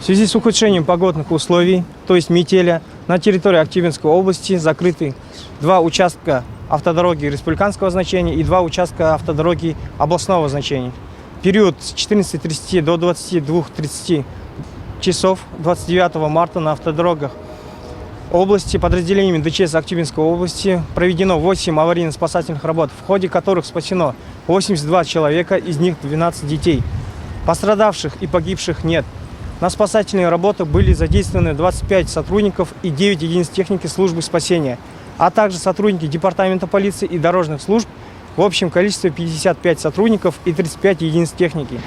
связи с ухудшением погодных условий, то есть метели, на территории Актюбинской области закрыты 2 участка автодороги республиканского значения и 2 участка автодороги областного значения. Период с 14:30 до 22:30 часов 29 марта на автодорогах области подразделениями ДЧС Актюбинской области проведено 8 аварийно-спасательных работ, в ходе которых спасено 82 человека, из них 12 детей. Пострадавших и погибших нет. На спасательные работы были задействованы 25 сотрудников и 9 единиц техники службы спасения, а также сотрудники департамента полиции и дорожных служб в общем количестве 55 сотрудников и 35 единиц техники.